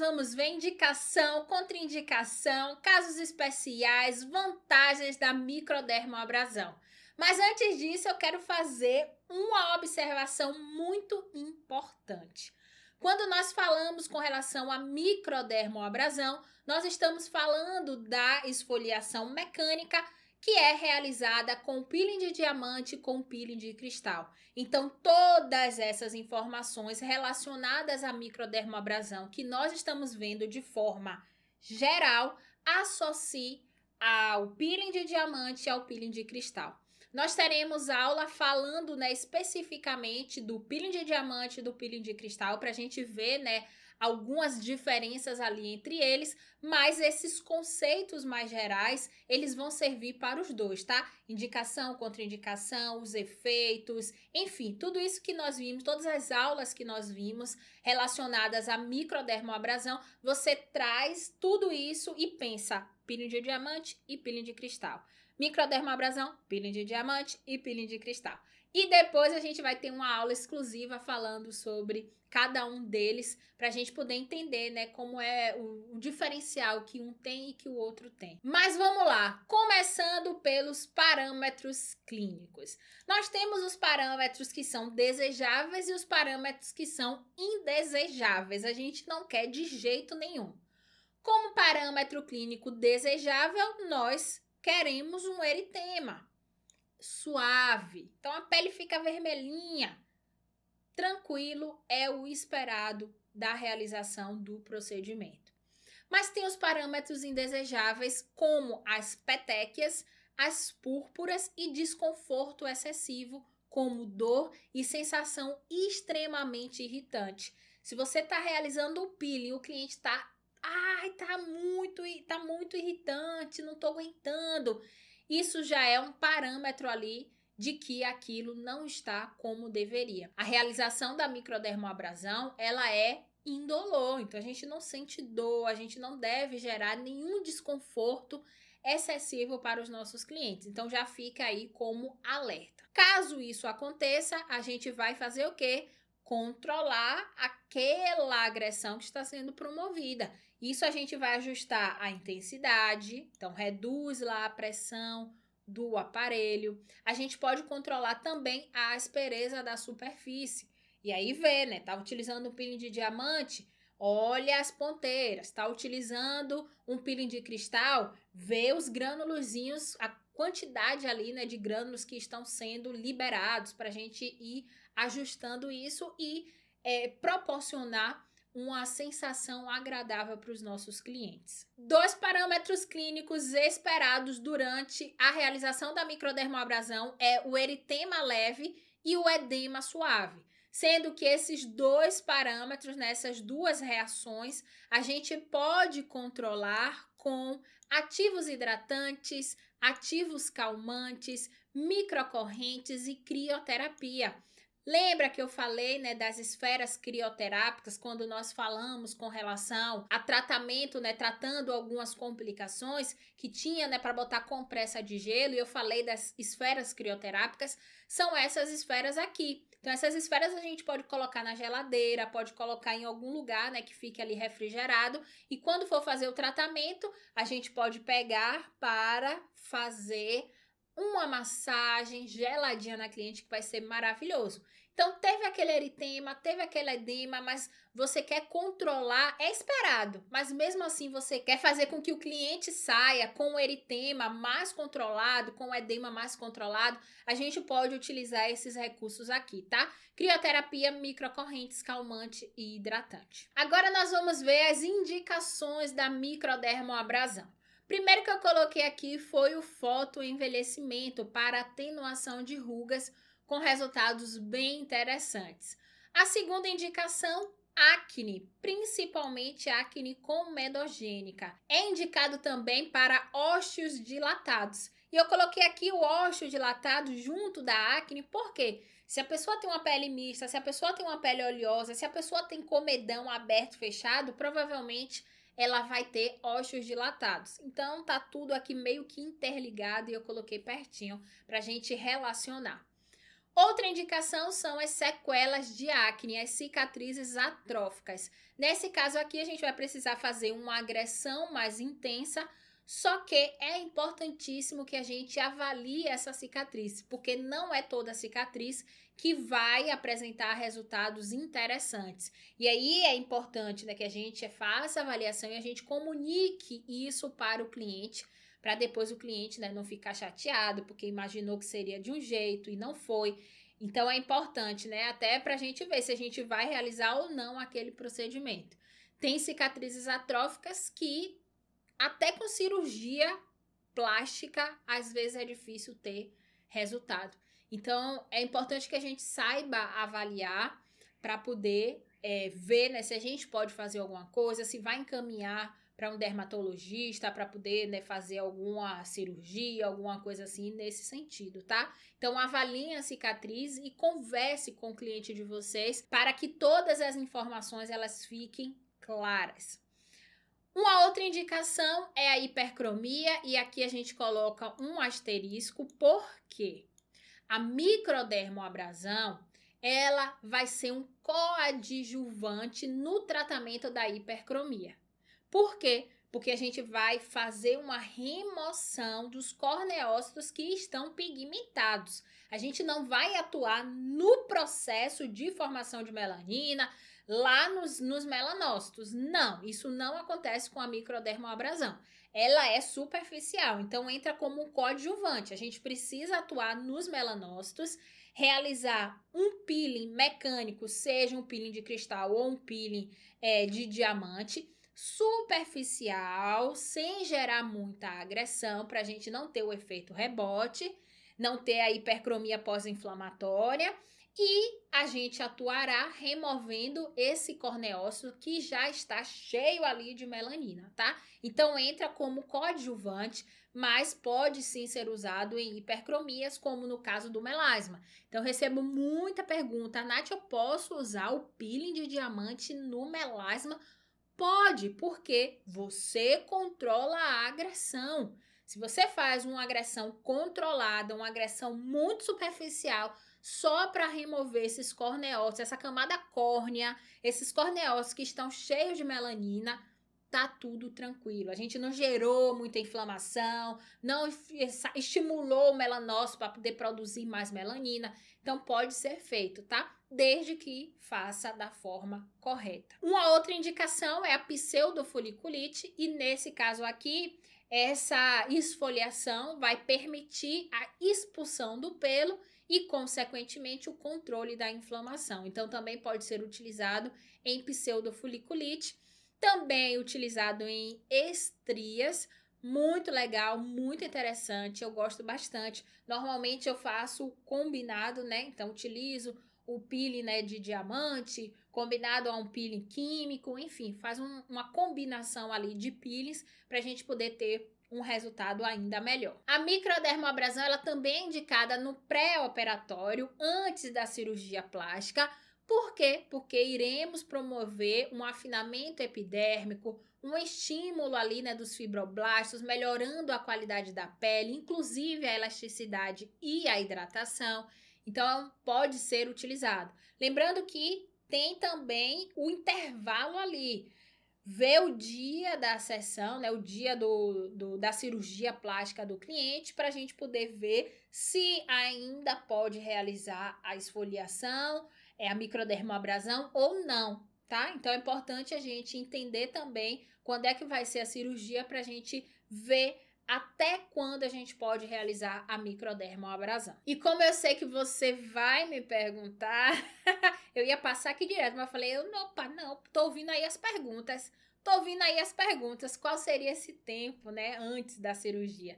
vamos ver indicação, contraindicação, casos especiais, vantagens da microdermoabrasão. Mas antes disso, eu quero fazer uma observação muito importante. Quando nós falamos com relação à microdermoabrasão, nós estamos falando da esfoliação mecânica que é realizada com peeling de diamante, com peeling de cristal. Então, todas essas informações relacionadas à microdermoabrasão que nós estamos vendo de forma geral, associe ao peeling de diamante e ao peeling de cristal. Nós teremos aula falando, especificamente do peeling de diamante e do peeling de cristal, para a gente ver, algumas diferenças ali entre eles, mas esses conceitos mais gerais, eles vão servir para os dois, tá? Indicação, contraindicação, os efeitos, enfim, tudo isso que nós vimos, todas as aulas que nós vimos relacionadas à microdermoabrasão, você traz tudo isso e pensa peeling de diamante e peeling de cristal. Microdermoabrasão, peeling de diamante e peeling de cristal. E depois a gente vai ter uma aula exclusiva falando sobre cada um deles, para a gente poder entender, como é o diferencial que um tem e que o outro tem. Mas vamos lá, começando pelos parâmetros clínicos. Nós temos os parâmetros que são desejáveis e os parâmetros que são indesejáveis. A gente não quer de jeito nenhum. Como parâmetro clínico desejável, nós queremos um eritema suave, então a pele fica vermelhinha, tranquilo, é o esperado da realização do procedimento. Mas tem os parâmetros indesejáveis, como as petequias, as púrpuras e desconforto excessivo, como dor e sensação extremamente irritante. Se você está realizando o peeling, o cliente está tá muito irritante, não tô aguentando. Isso já é um parâmetro ali de que aquilo não está como deveria. A realização da microdermoabrasão, ela é indolor, então a gente não sente dor, a gente não deve gerar nenhum desconforto excessivo para os nossos clientes. Então já fica aí como alerta. Caso isso aconteça, a gente vai fazer o quê? Controlar aquela agressão que está sendo promovida. Isso a gente vai ajustar a intensidade, então reduz lá a pressão do aparelho. A gente pode controlar também a aspereza da superfície. E aí vê, tá utilizando um peeling de diamante, olha as ponteiras. Tá utilizando um peeling de cristal, vê os granulozinhos, a quantidade ali, de grânulos que estão sendo liberados para a gente ir ajustando isso e proporcionar uma sensação agradável para os nossos clientes. 2 parâmetros clínicos esperados durante a realização da microdermoabrasão é o eritema leve e o edema suave. Sendo que esses 2 parâmetros, nessas 2 reações, a gente pode controlar com ativos hidratantes, ativos calmantes, microcorrentes e crioterapia. Lembra que eu falei, das esferas crioterápicas quando nós falamos com relação a tratamento, tratando algumas complicações que tinha, para botar compressa de gelo, e eu falei das esferas crioterápicas, são essas esferas aqui. Então essas esferas a gente pode colocar na geladeira, pode colocar em algum lugar, que fique ali refrigerado, e quando for fazer o tratamento, a gente pode pegar para fazer uma massagem geladinha na cliente, que vai ser maravilhoso. Então, teve aquele eritema, teve aquele edema, mas você quer controlar, é esperado, mas mesmo assim você quer fazer com que o cliente saia com o eritema mais controlado, com o edema mais controlado, a gente pode utilizar esses recursos aqui, tá? Crioterapia, microcorrentes, calmante e hidratante. Agora nós vamos ver as indicações da microdermoabrasão. Primeiro que eu coloquei aqui foi o fotoenvelhecimento para atenuação de rugas, com resultados bem interessantes. A segunda indicação, acne, principalmente acne comedogênica. É indicado também para ósseos dilatados. E eu coloquei aqui o ósseo dilatado junto da acne, porque se a pessoa tem uma pele mista, se a pessoa tem uma pele oleosa, se a pessoa tem comedão aberto, fechado, provavelmente ela vai ter ósseos dilatados. Então, tá tudo aqui meio que interligado e eu coloquei pertinho pra gente relacionar. Outra indicação são as sequelas de acne, as cicatrizes atróficas. Nesse caso aqui, a gente vai precisar fazer uma agressão mais intensa, só que é importantíssimo que a gente avalie essa cicatriz, porque não é toda cicatriz que vai apresentar resultados interessantes. E aí é importante, né, que a gente faça a avaliação e a gente comunique isso para o cliente, para depois o cliente, né, não ficar chateado, porque imaginou que seria de um jeito e não foi. Então é importante, né, até para a gente ver se a gente vai realizar ou não aquele procedimento. Tem cicatrizes atróficas que até com cirurgia plástica, às vezes é difícil ter resultado. Então, é importante que a gente saiba avaliar para poder ver, né, se a gente pode fazer alguma coisa, se vai encaminhar para um dermatologista para poder, né, fazer alguma cirurgia, alguma coisa assim nesse sentido, tá? Então, avaliem a cicatriz e converse com o cliente de vocês para que todas as informações elas fiquem claras. Uma outra indicação é a hipercromia, e aqui a gente coloca um asterisco, porque a microdermoabrasão, ela vai ser um coadjuvante no tratamento da hipercromia. Por quê? Porque a gente vai fazer uma remoção dos corneócitos que estão pigmentados. A gente não vai atuar no processo de formação de melanina, lá nos melanócitos. Não, isso não acontece com a microdermoabrasão. Ela é superficial, então entra como um coadjuvante. A gente precisa atuar nos melanócitos, realizar um peeling mecânico, seja um peeling de cristal ou um peeling de diamante, superficial, sem gerar muita agressão, para a gente não ter o efeito rebote, não ter a hipercromia pós-inflamatória. E a gente atuará removendo esse corneócito que já está cheio ali de melanina, tá? Então entra como coadjuvante, mas pode sim ser usado em hipercromias, como no caso do melasma. Então recebo muita pergunta: Nath, eu posso usar o peeling de diamante no melasma? Pode, porque você controla a agressão. Se você faz uma agressão controlada, uma agressão muito superficial, só para remover esses corneócitos, essa camada córnea, esses corneócitos que estão cheios de melanina, tá tudo tranquilo. A gente não gerou muita inflamação, não estimulou o melanócito para poder produzir mais melanina. Então pode ser feito, tá? Desde que faça da forma correta. Uma outra indicação é a pseudofoliculite, e nesse caso aqui, essa esfoliação vai permitir a expulsão do pelo e, consequentemente, o controle da inflamação. Então, também pode ser utilizado em pseudofoliculite, também utilizado em estrias. Muito legal, muito interessante, eu gosto bastante. Normalmente eu faço combinado, né? Então, utilizo o peeling, né, de diamante, combinado a um peeling químico, enfim, faz uma combinação ali de peelings para a gente poder ter um resultado ainda melhor. A microdermoabrasão, ela também é indicada no pré-operatório, antes da cirurgia plástica. Por quê? Porque iremos promover um afinamento epidérmico, um estímulo ali, né, dos fibroblastos, melhorando a qualidade da pele, inclusive a elasticidade e a hidratação. Então, pode ser utilizado. Lembrando que tem também o intervalo ali. Ver o dia da sessão, né, o dia da cirurgia plástica do cliente, para a gente poder ver se ainda pode realizar a esfoliação, a microdermoabrasão ou não, tá? Então é importante a gente entender também quando é que vai ser a cirurgia, para a gente ver até quando a gente pode realizar a microdermoabrasão. E como eu sei que você vai me perguntar, eu ia passar aqui direto, mas eu falei, não, tô ouvindo aí as perguntas. Qual seria esse tempo, né, antes da cirurgia?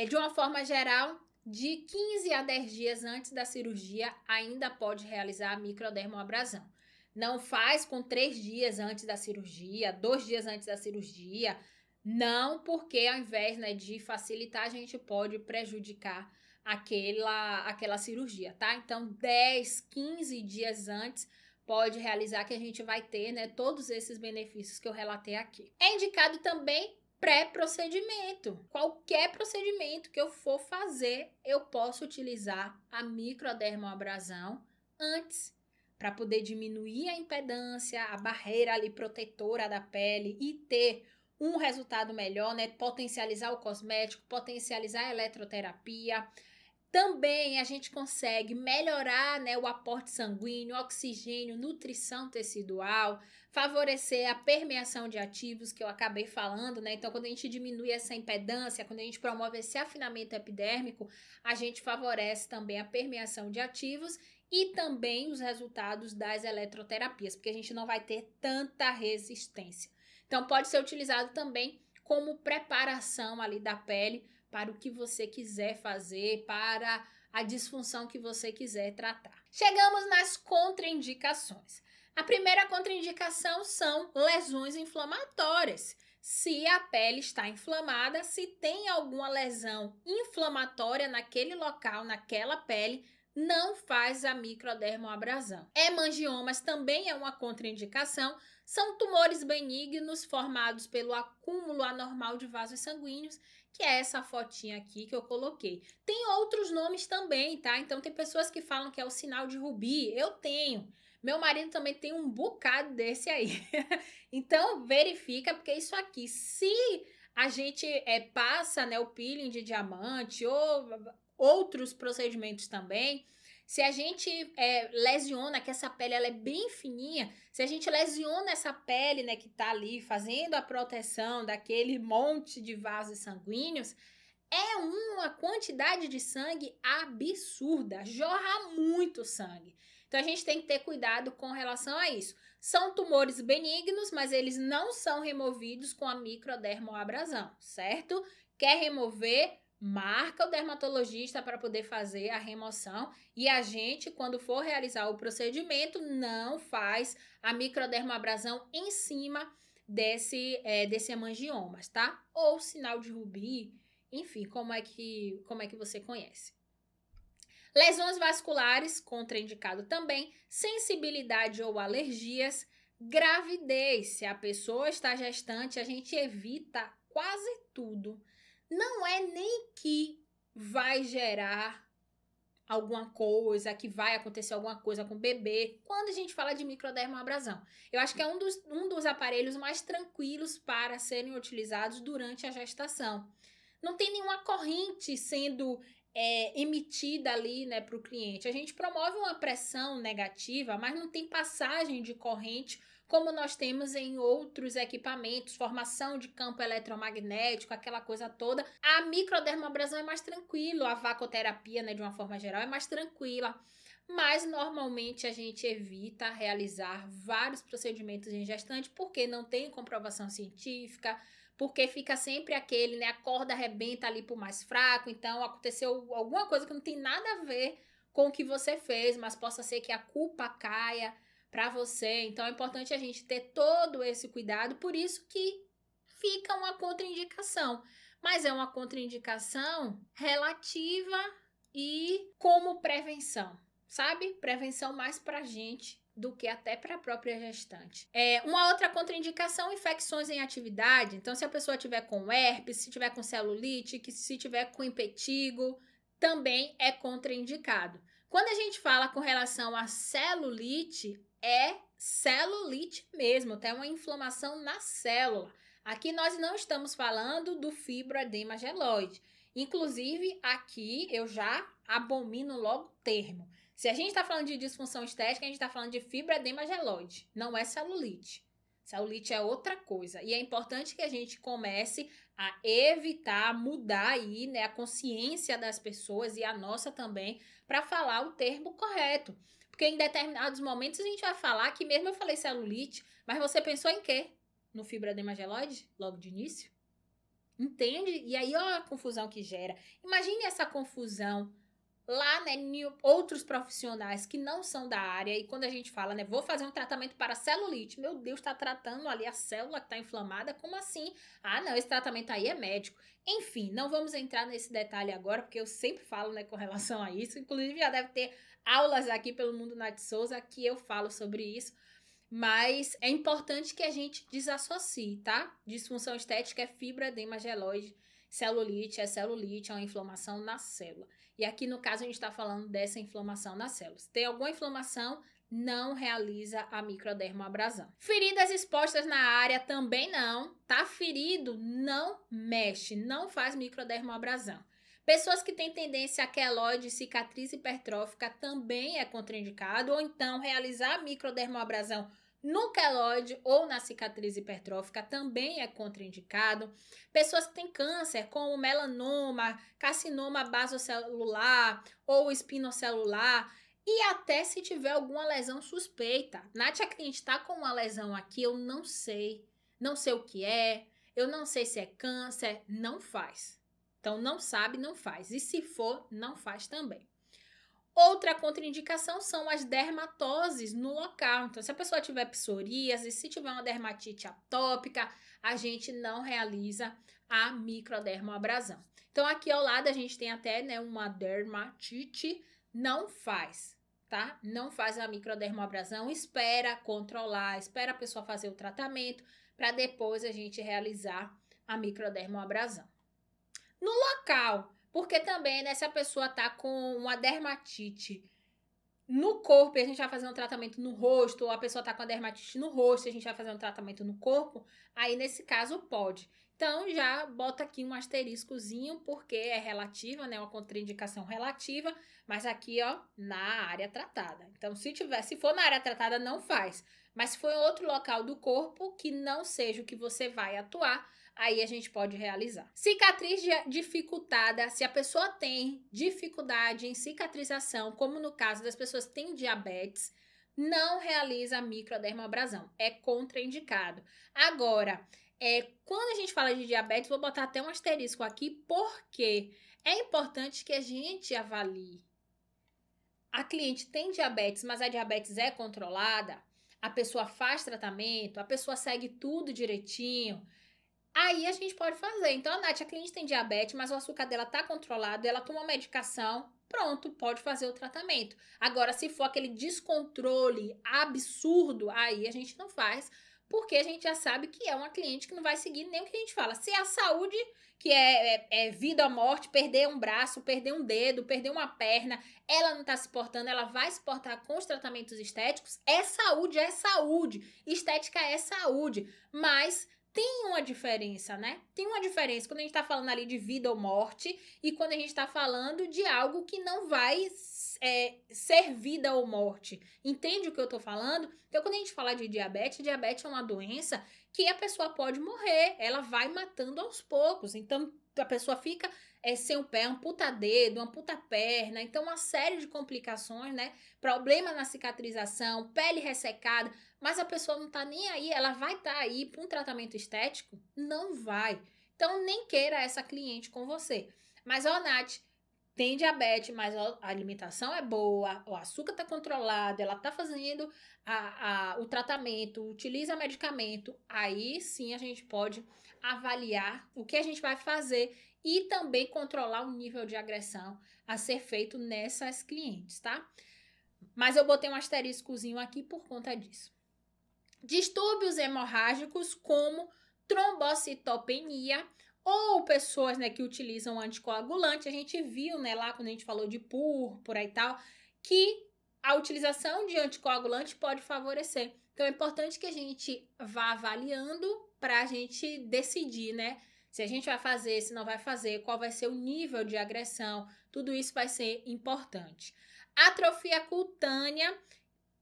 De uma forma geral, de 15 a 10 dias antes da cirurgia, ainda pode realizar a microdermoabrasão. Não faz com 3 dias antes da cirurgia, 2 dias antes da cirurgia. Não, porque ao invés, né, de facilitar, a gente pode prejudicar aquela cirurgia, tá? Então, 10, 15 dias antes pode realizar, que a gente vai ter, né, todos esses benefícios que eu relatei aqui. É indicado também pré-procedimento. Qualquer procedimento que eu for fazer, eu posso utilizar a microdermoabrasão antes, para poder diminuir a impedância, a barreira ali protetora da pele e ter um resultado melhor, né? Potencializar o cosmético, potencializar a eletroterapia. Também a gente consegue melhorar, né, o aporte sanguíneo, oxigênio, nutrição tecidual, favorecer a permeação de ativos que eu acabei falando, né? Então, quando a gente diminui essa impedância, quando a gente promove esse afinamento epidérmico, a gente favorece também a permeação de ativos e também os resultados das eletroterapias, porque a gente não vai ter tanta resistência. Então, pode ser utilizado também como preparação ali da pele para o que você quiser fazer, para a disfunção que você quiser tratar. Chegamos nas contraindicações. A primeira contraindicação são lesões inflamatórias. Se a pele está inflamada, se tem alguma lesão inflamatória naquele local, naquela pele, não faz a microdermoabrasão. Hemangiomas também é uma contraindicação. São tumores benignos formados pelo acúmulo anormal de vasos sanguíneos, que é essa fotinha aqui que eu coloquei. Tem outros nomes também, tá? Então tem pessoas que falam que é o sinal de Rubi. Eu tenho. Meu marido também tem um bocado desse aí. Então verifica, porque isso aqui, se a gente passa, né, o peeling de diamante ou outros procedimentos também, se a gente lesiona, que essa pele ela é bem fininha, se a gente lesiona essa pele, né, que tá ali fazendo a proteção daquele monte de vasos sanguíneos, é uma quantidade de sangue absurda, jorra muito sangue. Então a gente tem que ter cuidado com relação a isso. São tumores benignos, mas eles não são removidos com a microdermoabrasão, certo? Quer remover? Marca o dermatologista para poder fazer a remoção, e a gente, quando for realizar o procedimento, não faz a microdermoabrasão em cima desse hemangiomas, tá? Ou sinal de Rubi, enfim, como é que você conhece. Lesões vasculares, contraindicado também, sensibilidade ou alergias, gravidez. Se a pessoa está gestante, a gente evita quase tudo. Não é nem que vai gerar alguma coisa, que vai acontecer alguma coisa com o bebê, quando a gente fala de microdermoabrasão. Eu acho que é um dos aparelhos mais tranquilos para serem utilizados durante a gestação. Não tem nenhuma corrente sendo emitida ali, né, para o cliente. A gente promove uma pressão negativa, mas não tem passagem de corrente como nós temos em outros equipamentos, formação de campo eletromagnético, aquela coisa toda. A microdermoabrasão é mais tranquilo, a vacoterapia, né, de uma forma geral, é mais tranquila. Mas normalmente a gente evita realizar vários procedimentos em gestante porque não tem comprovação científica, porque fica sempre aquele, né, a corda arrebenta ali pro mais fraco, então aconteceu alguma coisa que não tem nada a ver com o que você fez, mas possa ser que a culpa caia para você. Então é importante a gente ter todo esse cuidado, por isso que fica uma contraindicação. Mas é uma contraindicação relativa e como prevenção, sabe? Prevenção mais pra gente do que até para a própria gestante. Uma outra contraindicação, infecções em atividade. Então, se a pessoa tiver com herpes, se tiver com celulite, se tiver com impetigo, também é contraindicado. Quando a gente fala com relação a celulite, é celulite mesmo, tem uma inflamação na célula. Aqui nós não estamos falando do fibroedema geloide. Inclusive, aqui eu já abomino logo o termo. Se a gente está falando de disfunção estética, a gente está falando de fibroedema geloide, não é celulite. Celulite é outra coisa. E é importante que a gente comece a evitar, mudar aí, né, a consciência das pessoas e a nossa também, para falar o termo correto. Porque em determinados momentos a gente vai falar que mesmo eu falei celulite, mas você pensou em quê? No fibroedema geloide, logo de início? Entende? E aí, ó, a confusão que gera. Imagine essa confusão lá, né, em outros profissionais que não são da área, e quando a gente fala, né, vou fazer um tratamento para celulite, meu Deus, tá tratando ali a célula que tá inflamada, como assim? Ah, não, esse tratamento aí é médico. Enfim, não vamos entrar nesse detalhe agora, porque eu sempre falo, né, com relação a isso, inclusive já deve ter aulas aqui pelo Mundo Nath Souza que eu falo sobre isso, Mas é importante que a gente desassocie, tá? Disfunção estética é fibroedema gelóide, celulite, é uma inflamação na célula. E aqui no caso a gente está falando dessa inflamação nas células. Tem alguma inflamação, não realiza a microdermoabrasão. Feridas expostas na área também não, tá? Ferido, não mexe, não faz microdermoabrasão. Pessoas que têm tendência a queloide, cicatriz hipertrófica também é contraindicado, ou então realizar microdermoabrasão no queloide ou na cicatriz hipertrófica também é contraindicado. Pessoas que têm câncer, como melanoma, carcinoma basocelular ou espinocelular, e até se tiver alguma lesão suspeita. Nath, a cliente está com uma lesão aqui, eu não sei o que é, eu não sei se é câncer, não faz. Então, não sabe, não faz. E se for, não faz também. Outra contraindicação são as dermatoses no local. Então, se a pessoa tiver psoríase, se tiver uma dermatite atópica, a gente não realiza a microdermoabrasão. Então, aqui ao lado a gente tem até, né, uma dermatite, não faz, tá? Não faz a microdermoabrasão, espera controlar, espera a pessoa fazer o tratamento para depois a gente realizar a microdermoabrasão. No local, porque também, né, se a pessoa tá com uma dermatite no corpo e a gente vai fazer um tratamento no rosto, ou a pessoa tá com a dermatite no rosto e a gente vai fazer um tratamento no corpo, aí nesse caso pode. Então já bota aqui um asteriscozinho, porque é relativa, né, uma contraindicação relativa, mas aqui, ó, na área tratada. Então se for na área tratada, não faz. Mas se for em outro local do corpo que não seja o que você vai atuar, aí a gente pode realizar. Cicatriz dificultada, se a pessoa tem dificuldade em cicatrização, como no caso das pessoas que têm diabetes, não realiza a microdermoabrasão, é contraindicado. Agora, quando a gente fala de diabetes, vou botar até um asterisco aqui, porque é importante que a gente avalie. A cliente tem diabetes, mas a diabetes é controlada, a pessoa faz tratamento, a pessoa segue tudo direitinho, aí a gente pode fazer. Então, a Nath, a cliente tem diabetes, mas o açúcar dela tá controlado, ela toma medicação, pronto, pode fazer o tratamento. Agora, se for aquele descontrole absurdo, aí a gente não faz, porque a gente já sabe que é uma cliente que não vai seguir nem o que a gente fala. Se é a saúde, que é vida ou morte, perder um braço, perder um dedo, perder uma perna, ela não tá se portando, ela vai se portar com os tratamentos estéticos, é saúde, é saúde. Estética é saúde, mas tem uma diferença, né? Tem uma diferença quando a gente tá falando ali de vida ou morte e quando a gente tá falando de algo que não vai ser vida ou morte. Entende o que eu tô falando? Então, quando a gente fala de diabetes é uma doença que a pessoa pode morrer. Ela vai matando aos poucos. Então, a pessoa fica sem o pé, amputa dedo, amputa perna. Então, uma série de complicações, né? Problema na cicatrização, pele ressecada. Mas a pessoa não tá nem aí, ela vai estar aí para um tratamento estético? Não vai. Então, nem queira essa cliente com você. Mas, ó, Nath, tem diabetes, mas a alimentação é boa, o açúcar tá controlado, ela tá fazendo o tratamento, utiliza medicamento, aí sim a gente pode avaliar o que a gente vai fazer e também controlar o nível de agressão a ser feito nessas clientes, tá? Mas eu botei um asteriscozinho aqui por conta disso. Distúrbios hemorrágicos como trombocitopenia ou pessoas, né, que utilizam anticoagulante. A gente viu, né, lá quando a gente falou de púrpura e tal, que a utilização de anticoagulante pode favorecer. Então é importante que a gente vá avaliando para a gente decidir, né, se a gente vai fazer, se não vai fazer, qual vai ser o nível de agressão, tudo isso vai ser importante. Atrofia cutânea.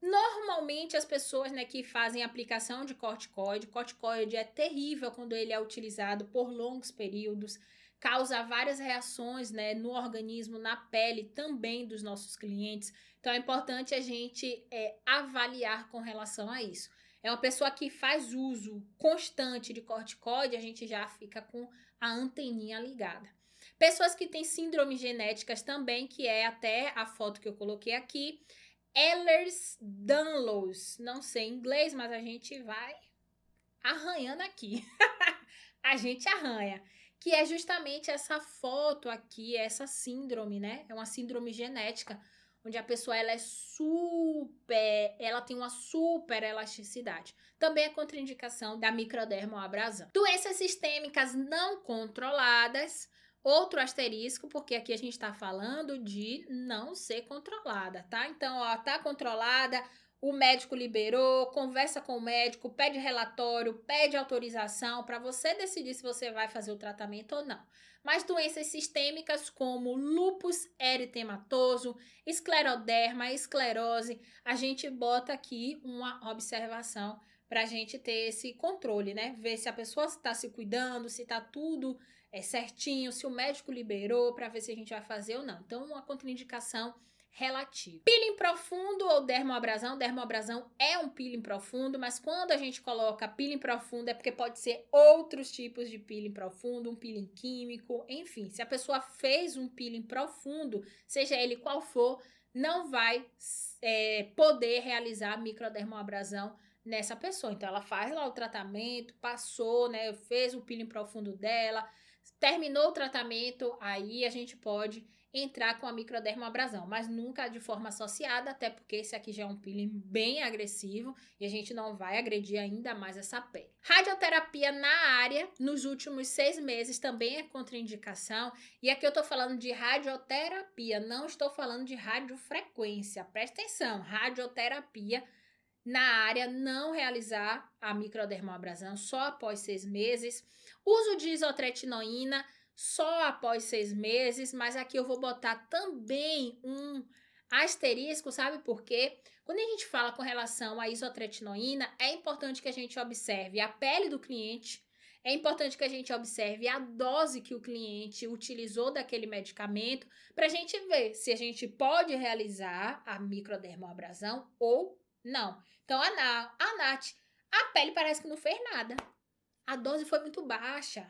Normalmente as pessoas, né, que fazem aplicação de corticoide é terrível quando ele é utilizado por longos períodos, causa várias reações, né, no organismo, na pele também dos nossos clientes. Então é importante a gente avaliar com relação a isso. É uma pessoa que faz uso constante de corticoide, a gente já fica com a anteninha ligada. Pessoas que têm síndromes genéticas também, que é até a foto que eu coloquei aqui, Ehlers-Danlos, não sei inglês, mas a gente vai arranhando aqui. A gente arranha. Que é justamente essa foto aqui, essa síndrome, né? É uma síndrome genética, onde a pessoa ela tem uma super elasticidade. Também é contraindicação da microdermoabrasão. Doenças sistêmicas não controladas, outro asterisco, porque aqui a gente está falando de não ser controlada, tá? Então, ó, tá controlada, o médico liberou, conversa com o médico, pede relatório, pede autorização para você decidir se você vai fazer o tratamento ou não. Mas doenças sistêmicas como lúpus eritematoso, escleroderma, esclerose, a gente bota aqui uma observação para a gente ter esse controle, né? Ver se a pessoa está se cuidando, se está tudo certinho, se o médico liberou, para ver se a gente vai fazer ou não. Então, uma contraindicação relativa. Peeling profundo ou dermoabrasão. Dermoabrasão é um peeling profundo, mas quando a gente coloca peeling profundo é porque pode ser outros tipos de peeling profundo, um peeling químico, enfim. Se a pessoa fez um peeling profundo, seja ele qual for, não vai poder realizar microdermoabrasão nessa pessoa. Então, ela faz lá o tratamento, passou, né, fez o peeling profundo dela, terminou o tratamento, aí a gente pode entrar com a microdermoabrasão, mas nunca de forma associada, até porque esse aqui já é um peeling bem agressivo e a gente não vai agredir ainda mais essa pele. Radioterapia na área, nos últimos 6 meses, também é contraindicação, e aqui eu tô falando de radioterapia, não estou falando de radiofrequência, presta atenção, radioterapia na área, não realizar a microdermoabrasão só após 6 meses, uso de isotretinoína só após 6 meses, mas aqui eu vou botar também um asterisco, sabe por quê? Quando a gente fala com relação à isotretinoína, é importante que a gente observe a pele do cliente, é importante que a gente observe a dose que o cliente utilizou daquele medicamento, para a gente ver se a gente pode realizar a microdermoabrasão ou não. Então, a Nath, a pele parece que não fez nada. A dose foi muito baixa.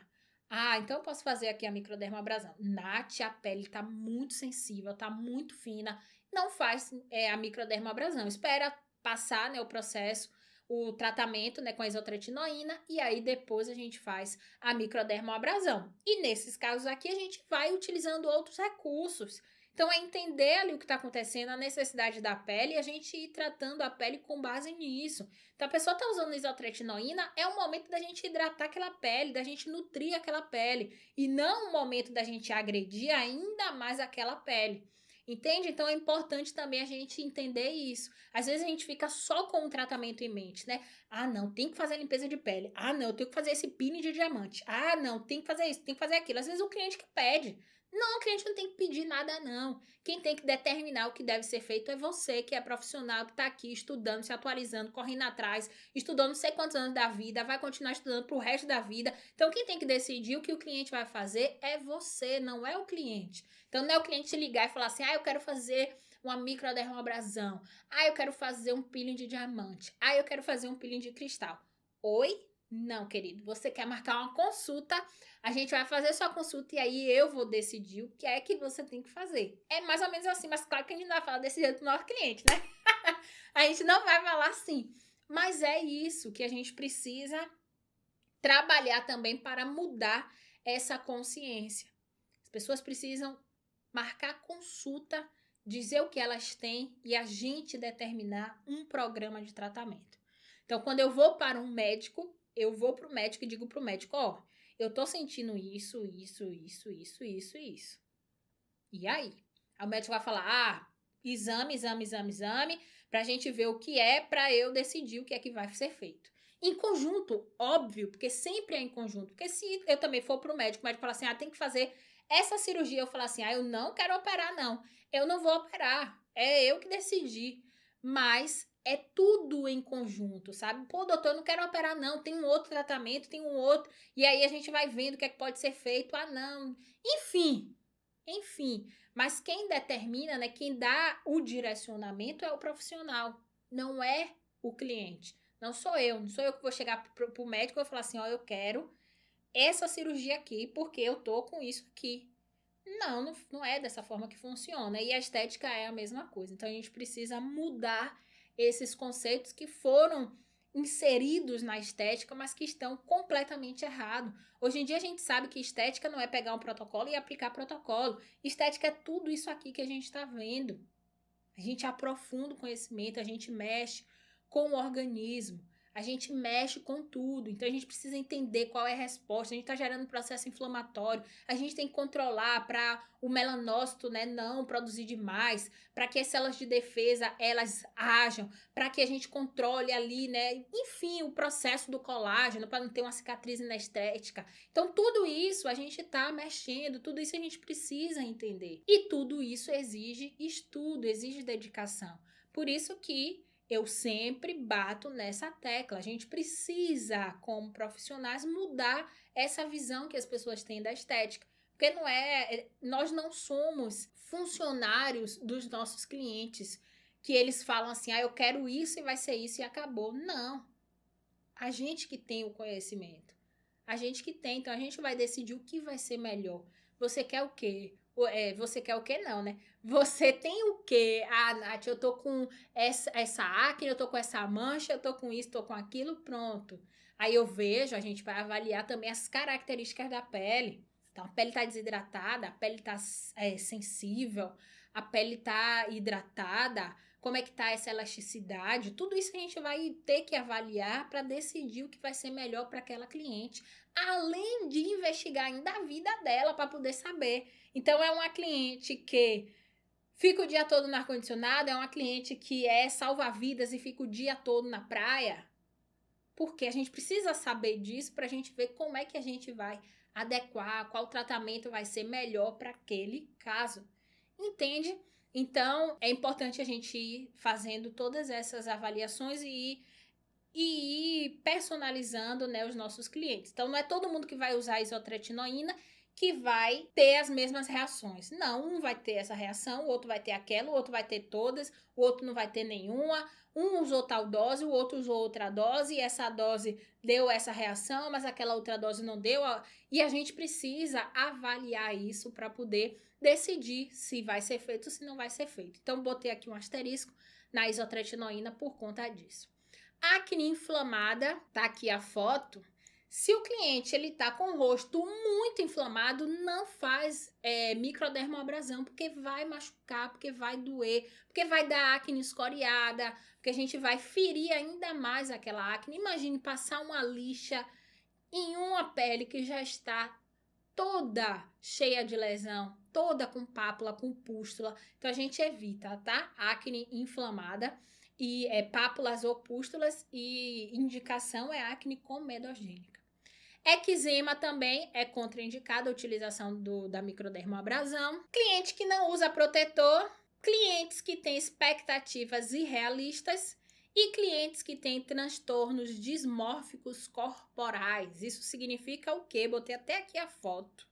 Ah, então eu posso fazer aqui a microdermoabrasão. Nath, a pele tá muito sensível, tá muito fina. Não faz a microdermoabrasão. Espera passar, né, o processo, o tratamento, né, com a isotretinoína, e aí depois a gente faz a microdermoabrasão. E nesses casos aqui a gente vai utilizando outros recursos. Então, é entender ali o que está acontecendo, a necessidade da pele, e a gente ir tratando a pele com base nisso. Então, a pessoa está usando isotretinoína, é o momento da gente hidratar aquela pele, da gente nutrir aquela pele, e não o momento da gente agredir ainda mais aquela pele. Entende? Então, é importante também a gente entender isso. Às vezes, a gente fica só com o tratamento em mente, né? Ah, não, tem que fazer a limpeza de pele. Ah, não, eu tenho que fazer esse peeling de diamante. Ah, não, tem que fazer isso, tem que fazer aquilo. Às vezes, o cliente que pede. Não, o cliente não tem que pedir nada, não. Quem tem que determinar o que deve ser feito é você, que é profissional, que está aqui estudando, se atualizando, correndo atrás, estudando não sei quantos anos da vida, vai continuar estudando para o resto da vida. Então, quem tem que decidir o que o cliente vai fazer é você, não é o cliente. Então, não é o cliente te ligar e falar assim, eu quero fazer uma microdermoabrasão. Eu quero fazer um peeling de diamante. Eu quero fazer um peeling de cristal. Oi? Não, querido. Você quer marcar uma consulta, a gente vai fazer sua consulta e aí eu vou decidir o que é que você tem que fazer. É mais ou menos assim, mas claro que a gente não vai falar desse jeito pro nosso cliente, né? A gente não vai falar assim. Mas é isso que a gente precisa trabalhar também para mudar essa consciência. As pessoas precisam marcar consulta, dizer o que elas têm e a gente determinar um programa de tratamento. Então, quando eu vou para um médico, eu vou para o médico e digo para o médico, eu tô sentindo isso. E aí? Aí o médico vai falar, exame, pra gente ver o que é, pra eu decidir o que é que vai ser feito. Em conjunto, óbvio, porque sempre é em conjunto. Porque se eu também for pro médico, o médico fala assim, tem que fazer essa cirurgia, eu falar assim, eu não quero operar, não. Eu não vou operar, é eu que decidi. Mas é tudo em conjunto, sabe? Pô, doutor, eu não quero operar, não. Tem um outro tratamento, tem um outro. E aí a gente vai vendo o que é que pode ser feito. Não. Enfim. Mas quem determina, né? Quem dá o direcionamento é o profissional. Não é o cliente. Não sou eu. Não sou eu que vou chegar pro médico e vou falar assim, eu quero essa cirurgia aqui porque eu tô com isso aqui. Não é dessa forma que funciona. E a estética é a mesma coisa. Então, a gente precisa mudar esses conceitos que foram inseridos na estética, mas que estão completamente errados. Hoje em dia, a gente sabe que estética não é pegar um protocolo e aplicar protocolo. Estética é tudo isso aqui que a gente está vendo. A gente aprofunda o conhecimento, a gente mexe com o organismo, a gente mexe com tudo. Então, a gente precisa entender qual é a resposta. A gente está gerando um processo inflamatório. A gente tem que controlar para o melanócito, né, não produzir demais, para que as células de defesa, elas ajam, para que a gente controle ali, né, enfim, o processo do colágeno, para não ter uma cicatriz inestética. Então, tudo isso a gente está mexendo, tudo isso a gente precisa entender. E tudo isso exige estudo, exige dedicação. Por isso que eu sempre bato nessa tecla. A gente precisa, como profissionais, mudar essa visão que as pessoas têm da estética. Porque nós não somos funcionários dos nossos clientes, que eles falam assim, eu quero isso e vai ser isso e acabou. Não. A gente que tem o conhecimento. A gente que tem, então a gente vai decidir o que vai ser melhor. Você quer o quê? Você quer o quê? Não, né? Você tem o quê? Nath, eu tô com essa acne, eu tô com essa mancha, eu tô com isso, tô com aquilo, pronto. Aí eu vejo, a gente vai avaliar também as características da pele. Então, a pele tá desidratada, a pele tá sensível, a pele tá hidratada, como é que tá essa elasticidade, tudo isso a gente vai ter que avaliar para decidir o que vai ser melhor para aquela cliente, além de investigar ainda a vida dela para poder saber. Então, é uma cliente que fica o dia todo no ar-condicionado, é uma cliente que salva-vidas e fica o dia todo na praia, porque a gente precisa saber disso para a gente ver como é que a gente vai adequar, qual tratamento vai ser melhor para aquele caso. Entende? Então, é importante a gente ir fazendo todas essas avaliações e ir personalizando, né, os nossos clientes. Então, não é todo mundo que vai usar isotretinoína que vai ter as mesmas reações. Não, um vai ter essa reação, o outro vai ter aquela, o outro vai ter todas, o outro não vai ter nenhuma. Um usou tal dose, o outro usou outra dose, e essa dose deu essa reação, mas aquela outra dose não deu. E a gente precisa avaliar isso para poder decidir se vai ser feito ou se não vai ser feito. Então, botei aqui um asterisco na isotretinoína por conta disso. Acne inflamada, tá aqui a foto. Se o cliente ele tá com o rosto muito inflamado, não faz microdermoabrasão, porque vai machucar, porque vai doer, porque vai dar acne escoriada, porque a gente vai ferir ainda mais aquela acne. Imagine passar uma lixa em uma pele que já está toda cheia de lesão, toda com pápula, com pústula. Então a gente evita, tá? Acne inflamada e pápulas ou pústulas, e indicação é acne comedogênica. Eczema também é contraindicada a utilização da microdermoabrasão. Cliente que não usa protetor, clientes que têm expectativas irrealistas e clientes que têm transtornos dismórficos corporais. Isso significa o quê? Botei até aqui a foto.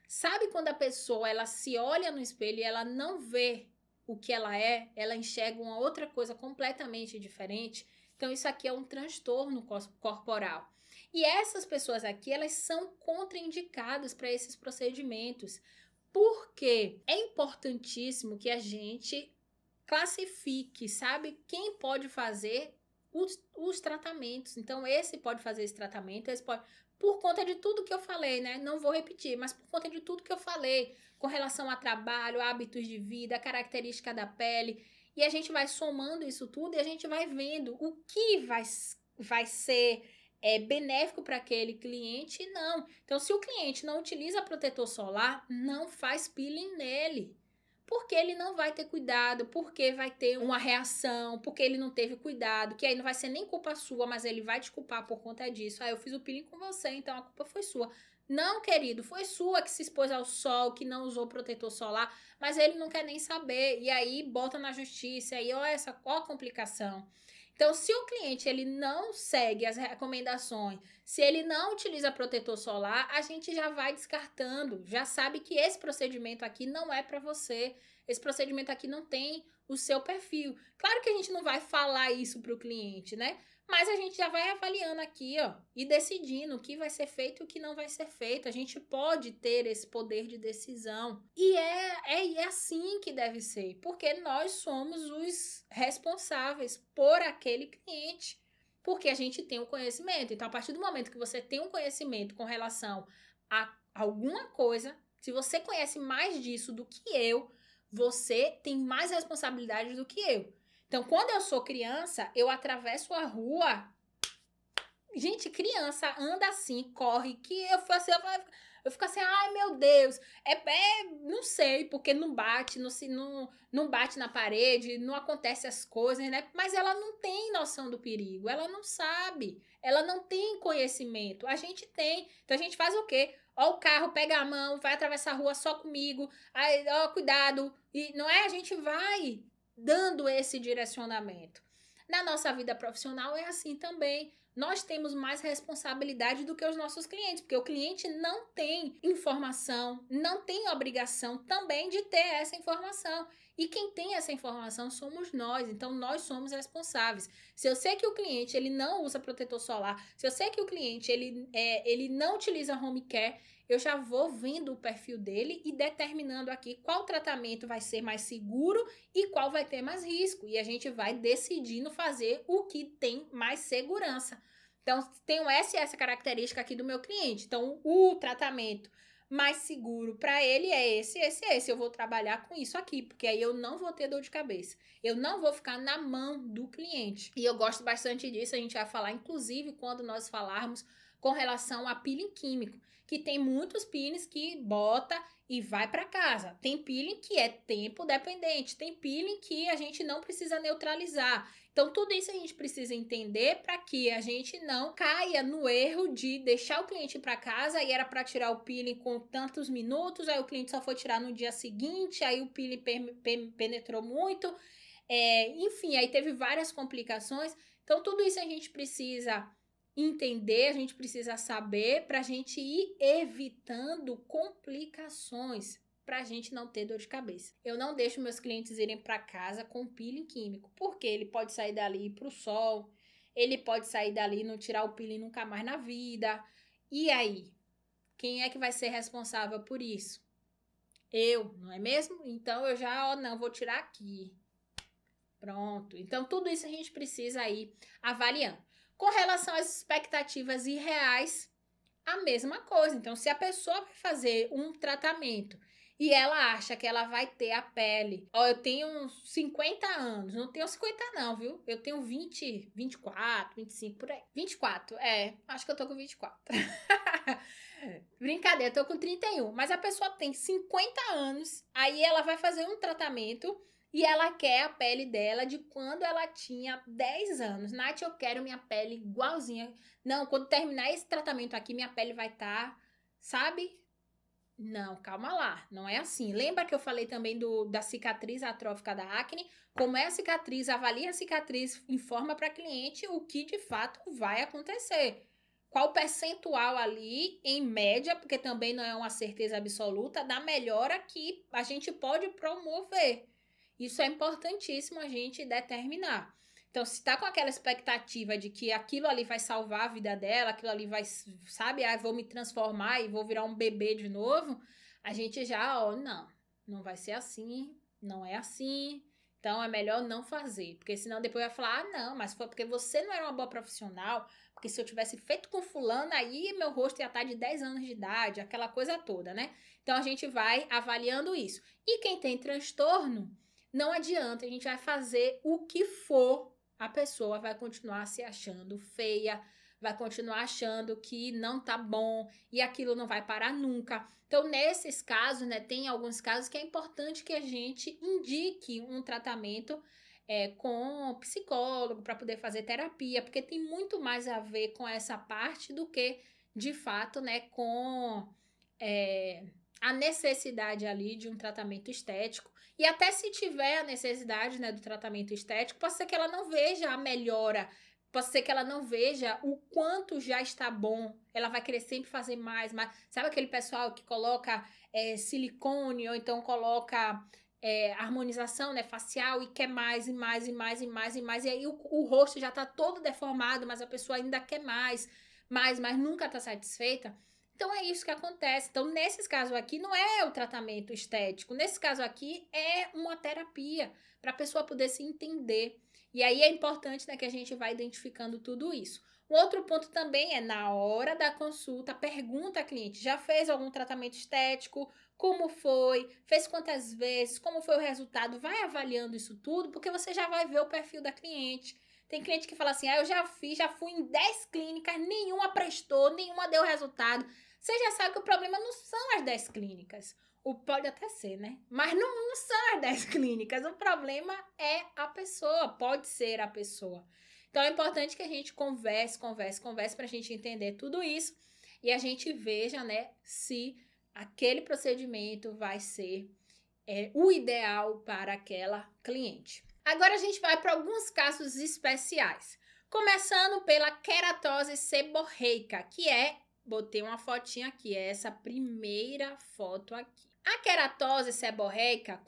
Sabe quando a pessoa ela se olha no espelho e ela não vê o que ela enxerga uma outra coisa completamente diferente? Então, isso aqui é um transtorno corporal. E essas pessoas aqui, elas são contraindicadas para esses procedimentos. Porque é importantíssimo que a gente classifique, sabe? Quem pode fazer os tratamentos. Então, esse pode fazer esse tratamento, esse pode... Por conta de tudo que eu falei, né? Não vou repetir, mas por conta de tudo que eu falei, com relação a trabalho, hábitos de vida, característica da pele. E a gente vai somando isso tudo e a gente vai vendo o que vai ser benéfico para aquele cliente e não. Então, se o cliente não utiliza protetor solar, não faz peeling nele. Porque ele não vai ter cuidado, porque vai ter uma reação, porque ele não teve cuidado, que aí não vai ser nem culpa sua, mas ele vai te culpar por conta disso. Eu fiz o peeling com você, então a culpa foi sua. Não, querido, foi sua que se expôs ao sol, que não usou protetor solar, mas ele não quer nem saber. E aí bota na justiça, e aí olha qual a complicação. Então, se o cliente ele não segue as recomendações, se ele não utiliza protetor solar, a gente já vai descartando, já sabe que esse procedimento aqui não é para você, esse procedimento aqui não tem o seu perfil. Claro que a gente não vai falar isso para o cliente, né? Mas a gente já vai avaliando aqui, ó, e decidindo o que vai ser feito e o que não vai ser feito. A gente pode ter esse poder de decisão. E é assim que deve ser, porque nós somos os responsáveis por aquele cliente, porque a gente tem o conhecimento. Então, a partir do momento que você tem um conhecimento com relação a alguma coisa, se você conhece mais disso do que eu, você tem mais responsabilidade do que eu. Então, quando eu sou criança, eu atravesso a rua. Gente, criança anda assim, corre, que eu fico assim, ai meu Deus, não sei, porque não bate, não bate na parede, não acontece as coisas, né? Mas ela não tem noção do perigo, ela não sabe, ela não tem conhecimento, a gente tem. Então a gente faz o quê? Ó, o carro pega a mão, vai atravessar a rua só comigo, aí, ó, cuidado, e não é? A gente vai dando esse direcionamento. Na nossa vida profissional é assim também. Nós temos mais responsabilidade do que os nossos clientes, porque o cliente não tem informação, não tem obrigação também de ter essa informação. E quem tem essa informação somos nós, então nós somos responsáveis. Se eu sei que o cliente ele não usa protetor solar, se eu sei que o cliente ele não utiliza home care, eu já vou vendo o perfil dele e determinando aqui qual tratamento vai ser mais seguro e qual vai ter mais risco. E a gente vai decidindo fazer o que tem mais segurança. Então, tenho essa característica aqui do meu cliente. Então, o tratamento mais seguro para ele é esse. Eu vou trabalhar com isso aqui, porque aí eu não vou ter dor de cabeça. Eu não vou ficar na mão do cliente. E eu gosto bastante disso, a gente vai falar, inclusive, quando nós falarmos com relação a peeling químico, que tem muitos peelings que bota e vai para casa. Tem peeling que é tempo dependente, tem peeling que a gente não precisa neutralizar. Então, tudo isso a gente precisa entender para que a gente não caia no erro de deixar o cliente para casa e era para tirar o peeling com tantos minutos, aí o cliente só foi tirar no dia seguinte, aí o peeling penetrou muito, enfim, aí teve várias complicações. Então, tudo isso a gente precisa entender, a gente precisa saber para a gente ir evitando complicações, para a gente não ter dor de cabeça. Eu não deixo meus clientes irem para casa com peeling químico, porque ele pode sair dali e ir para o sol, ele pode sair dali e não tirar o peeling nunca mais na vida. E aí? Quem é que vai ser responsável por isso? Eu, não é mesmo? Então eu já, não, vou tirar aqui. Pronto. Então tudo isso a gente precisa ir avaliando. Com relação às expectativas irreais, a mesma coisa. Então, se a pessoa vai fazer um tratamento e ela acha que ela vai ter a pele, ó, eu tenho uns 50 anos, não tenho 50 não, viu? Eu tenho 20, 24, 25, por aí. 24, acho que eu tô com 24. Brincadeira, eu tô com 31. Mas a pessoa tem 50 anos, aí ela vai fazer um tratamento e ela quer a pele dela de quando ela tinha 10 anos. Nath, eu quero minha pele igualzinha. Não, quando terminar esse tratamento aqui, minha pele vai estar, sabe? Não, calma lá, não é assim. Lembra que eu falei também da cicatriz atrófica da acne? Como é a cicatriz, avalia a cicatriz, informa para cliente o que de fato vai acontecer. Qual percentual ali, em média, porque também não é uma certeza absoluta, da melhora que a gente pode promover. Isso é importantíssimo a gente determinar. Então, se tá com aquela expectativa de que aquilo ali vai salvar a vida dela, aquilo ali vai, sabe, vou me transformar e vou virar um bebê de novo, a gente já, não vai ser assim, não é assim. Então, é melhor não fazer, porque senão depois vai falar, não, mas foi porque você não era uma boa profissional, porque se eu tivesse feito com fulano, aí meu rosto ia estar de 10 anos de idade, aquela coisa toda, né? Então, a gente vai avaliando isso. E quem tem transtorno, não adianta, a gente vai fazer o que for, a pessoa vai continuar se achando feia, vai continuar achando que não tá bom e aquilo não vai parar nunca. Então, nesses casos, né, tem alguns casos que é importante que a gente indique um tratamento com psicólogo para poder fazer terapia, porque tem muito mais a ver com essa parte do que, de fato, né, com a necessidade ali de um tratamento estético. E até se tiver a necessidade, né, do tratamento estético, pode ser que ela não veja a melhora, pode ser que ela não veja o quanto já está bom. Ela vai querer sempre fazer mais. Sabe aquele pessoal que coloca silicone ou então coloca harmonização, né, facial e quer mais e mais e mais e mais e mais. E aí o rosto já está todo deformado, mas a pessoa ainda quer mais, mas nunca está satisfeita. Então, é isso que acontece. Então, nesses casos aqui, não é o tratamento estético. Nesse caso aqui, é uma terapia para a pessoa poder se entender. E aí, é importante, né, que a gente vá identificando tudo isso. Um outro ponto também é na hora da consulta, pergunta à cliente: já fez algum tratamento estético? Como foi? Fez quantas vezes? Como foi o resultado? Vai avaliando isso tudo, porque você já vai ver o perfil da cliente. Tem cliente que fala assim: eu já fiz, já fui em 10 clínicas, nenhuma prestou, nenhuma deu resultado. Você já sabe que o problema não são as 10 clínicas. Pode até ser, né? Mas não são as 10 clínicas. O problema é a pessoa, pode ser a pessoa. Então é importante que a gente converse para a gente entender tudo isso e a gente veja, né, se aquele procedimento vai ser o ideal para aquela cliente. Agora a gente vai para alguns casos especiais. Começando pela queratose seborreica, que botei uma fotinha aqui, é essa primeira foto aqui. A queratose seborreica,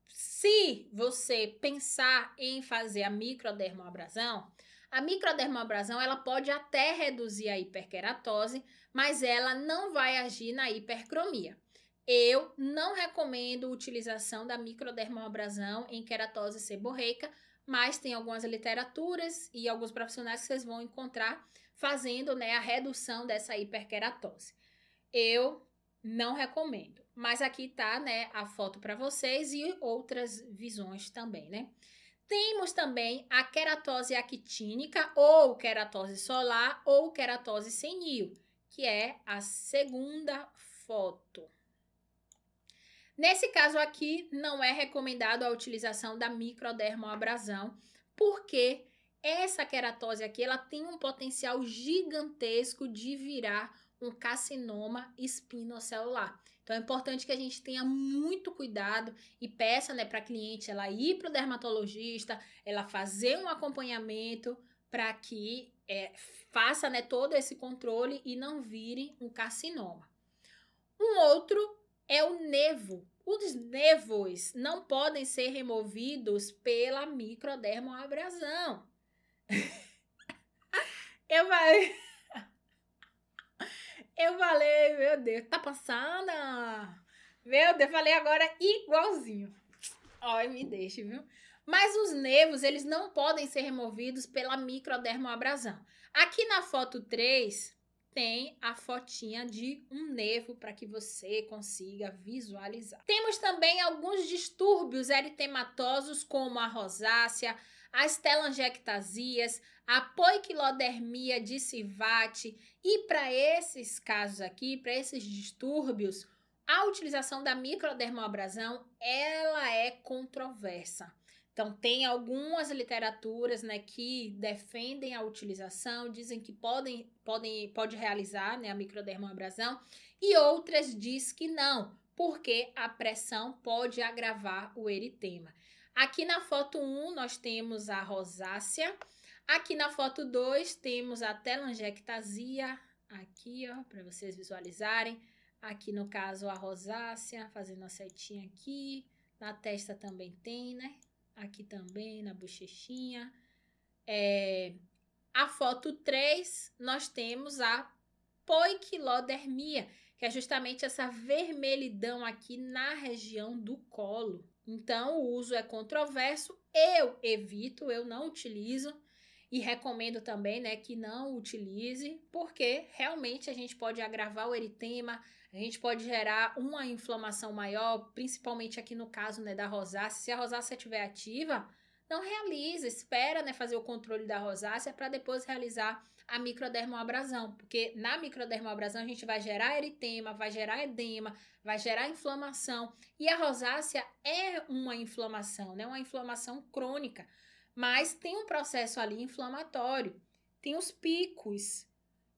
se você pensar em fazer a microdermoabrasão ela pode até reduzir a hiperqueratose, mas ela não vai agir na hipercromia. Eu não recomendo a utilização da microdermoabrasão em queratose seborreica, mas tem algumas literaturas e alguns profissionais que vocês vão encontrar fazendo, né, a redução dessa hiperqueratose. Eu não recomendo, mas aqui tá, né, a foto para vocês e outras visões também, né? Temos também a queratose actínica ou queratose solar ou queratose senil, que é a segunda foto. Nesse caso aqui, não é recomendado a utilização da microdermoabrasão, porque essa queratose aqui, ela tem um potencial gigantesco de virar um carcinoma espinocelular. Então, é importante que a gente tenha muito cuidado e peça, né, para a cliente ela ir para o dermatologista, ela fazer um acompanhamento para que faça, né, todo esse controle e não vire um carcinoma. Um outro é o nevo. Os nevos não podem ser removidos pela microdermoabrasão. Eu falei, meu Deus, tá passando? Meu Deus, falei agora igualzinho. Ai, me deixe, viu? Mas os nevos, eles não podem ser removidos pela microdermoabrasão. Aqui na foto 3, tem a fotinha de um nevo para que você consiga visualizar. Temos também alguns distúrbios eritematosos, como a rosácea, as telangiectasias, a poiquilodermia de Sivate. E para esses casos aqui, para esses distúrbios, a utilização da microdermoabrasão, ela é controversa. Então, tem algumas literaturas, né, que defendem a utilização, dizem que pode realizar, né, a microdermoabrasão, e outras diz que não, porque a pressão pode agravar o eritema. Aqui na foto 1, nós temos a rosácea. Aqui na foto 2, temos a telangiectasia, aqui, ó, para vocês visualizarem. Aqui no caso a rosácea, fazendo a setinha aqui. Na testa também tem, né? Aqui também, na bochechinha. A foto 3, nós temos a poiquilodermia, que é justamente essa vermelhidão aqui na região do colo. Então, o uso é controverso. Eu evito, eu não utilizo. E recomendo também, né, que não utilize, porque realmente a gente pode agravar o eritema, a gente pode gerar uma inflamação maior, principalmente aqui no caso, né, da rosácea. Se a rosácea estiver ativa, não realiza, espera, né, fazer o controle da rosácea para depois realizar a microdermoabrasão, porque na microdermoabrasão a gente vai gerar eritema, vai gerar edema, vai gerar inflamação, e a rosácea é uma inflamação, né, uma inflamação crônica, mas tem um processo ali inflamatório, tem os picos.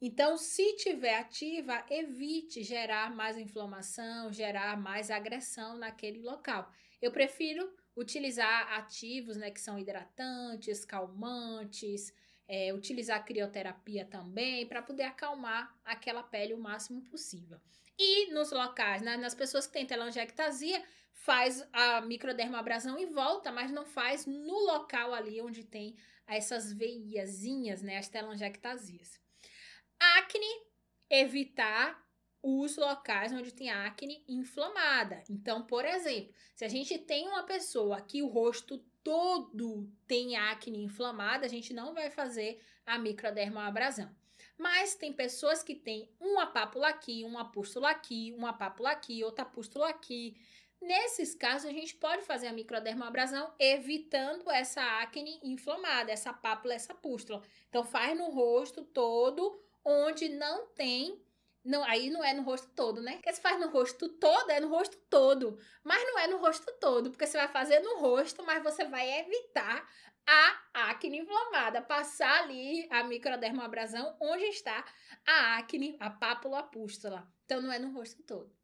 Então, se tiver ativa, evite gerar mais inflamação, gerar mais agressão naquele local. Eu prefiro utilizar ativos, né, que são hidratantes, calmantes, utilizar crioterapia também, para poder acalmar aquela pele o máximo possível. E nos locais, né, nas pessoas que têm telangiectasia, faz a microdermoabrasão e volta, mas não faz no local ali onde tem essas veiazinhas, né, as telangiectasias. Acne, evitar os locais onde tem acne inflamada. Então, por exemplo, se a gente tem uma pessoa que o rosto todo tem acne inflamada, a gente não vai fazer a microdermoabrasão. Mas tem pessoas que têm uma pápula aqui, uma pústula aqui, uma pápula aqui, outra pústula aqui. Nesses casos, a gente pode fazer a microdermoabrasão evitando essa acne inflamada, essa pápula, essa pústula. Então, faz no rosto todo, onde não tem... Não, aí não é no rosto todo, né? Porque se faz no rosto todo, é no rosto todo. Mas não é no rosto todo, porque você vai fazer no rosto, mas você vai evitar a acne inflamada. Passar ali a microdermoabrasão onde está a acne, a pápula, a pústula. Então, não é no rosto todo.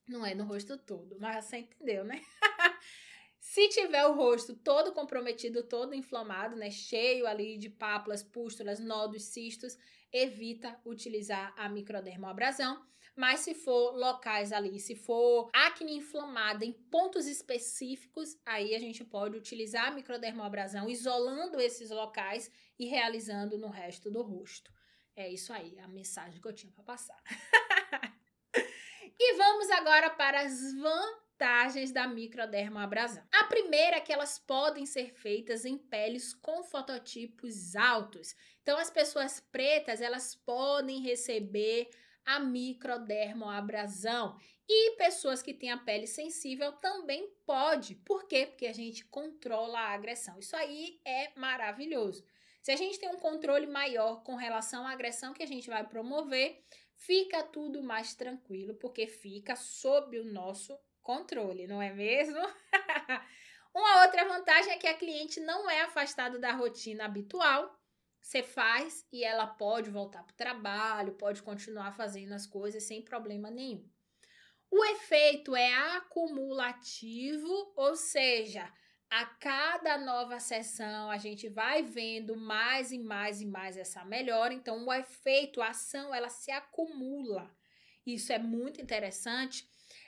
Não é no rosto todo, mas você entendeu, né? Se tiver o rosto todo comprometido, todo inflamado, né, cheio ali de pápulas, pústulas, nódulos, cistos, evita utilizar a microdermoabrasão. Mas se for locais ali, se for acne inflamada em pontos específicos, aí a gente pode utilizar a microdermoabrasão, isolando esses locais e realizando no resto do rosto. É isso aí, a mensagem que eu tinha para passar. E vamos agora para as vantagens da microdermoabrasão. A primeira é que elas podem ser feitas em peles com fototipos altos. Então, as pessoas pretas, elas podem receber a microdermoabrasão. E pessoas que têm a pele sensível também pode. Por quê? Porque a gente controla a agressão. Isso aí é maravilhoso. Se a gente tem um controle maior com relação à agressão que a gente vai promover, fica tudo mais tranquilo, porque fica sob o nosso controle, não é mesmo? Uma outra vantagem é que a cliente não é afastada da rotina habitual. Você faz e ela pode voltar para o trabalho, pode continuar fazendo as coisas sem problema nenhum. O efeito é acumulativo, ou seja, a cada nova sessão a gente vai vendo mais e mais e mais essa melhora. Então, o efeito, a ação, ela se acumula. Isso é muito interessante.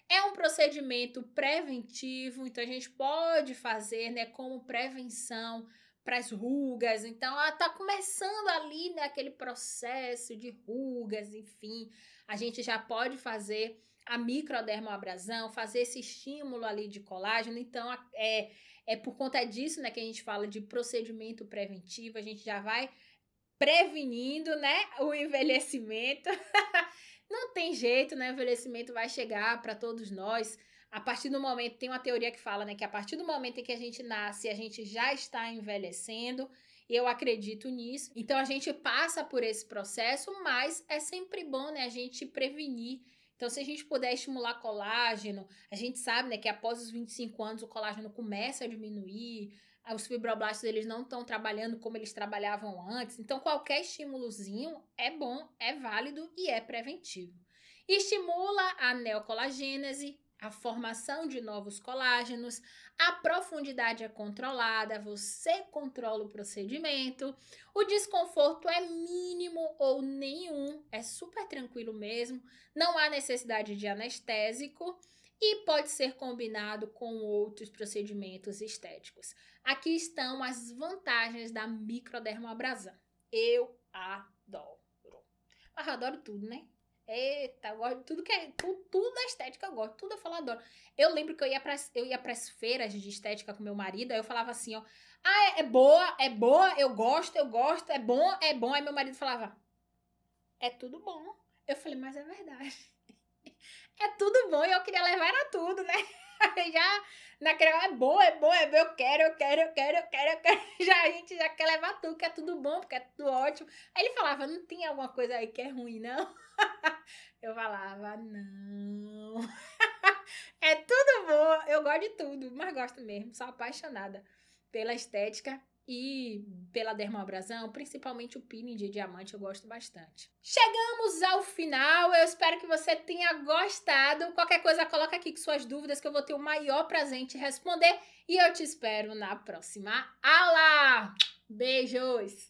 É um procedimento preventivo, então a gente pode fazer, né, como prevenção para as rugas. Então, ela está começando ali, né, aquele processo de rugas, enfim. A gente já pode fazer a microdermoabrasão, fazer esse estímulo ali de colágeno. Então, é por conta disso, né, que a gente fala de procedimento preventivo. A gente já vai prevenindo, né, o envelhecimento. Não tem jeito, né? O envelhecimento vai chegar para todos nós. A partir do momento, tem uma teoria que fala, né, que a partir do momento em que a gente nasce, a gente já está envelhecendo. Eu acredito nisso. Então, a gente passa por esse processo, mas é sempre bom, né, a gente prevenir. Então, se a gente puder estimular colágeno, a gente sabe, né, que após os 25 anos o colágeno começa a diminuir, os fibroblastos eles não estão trabalhando como eles trabalhavam antes. Então, qualquer estímulozinho é bom, é válido e é preventivo. Estimula a neocolagênese, a formação de novos colágenos, a profundidade é controlada, você controla o procedimento, o desconforto é mínimo ou nenhum, é super tranquilo mesmo, não há necessidade de anestésico e pode ser combinado com outros procedimentos estéticos. Aqui estão as vantagens da microdermoabrasão. Eu adoro. Mas eu adoro tudo, né? Eita, eu gosto de tudo que é... Tudo da estética eu gosto, tudo eu falo adoro. Eu lembro que eu ia pras feiras de estética com meu marido, aí eu falava assim, ó... Ah, é boa, eu gosto, é bom. Aí meu marido falava... É tudo bom. Eu falei, mas é verdade. É tudo bom e eu queria levar era tudo, né? Aí já naquela é bom, eu quero. Já a gente já quer levar tudo, que é tudo bom, porque é tudo ótimo. Aí ele falava, não tem alguma coisa aí que é ruim, não? Eu falava, não. É tudo bom, eu gosto de tudo, mas gosto mesmo, sou apaixonada pela estética e pela dermoabrasão, principalmente o peeling de diamante, eu gosto bastante. Chegamos ao final, eu espero que você tenha gostado. Qualquer coisa, coloca aqui com suas dúvidas que eu vou ter o maior prazer em te responder e eu te espero na próxima aula. Beijos!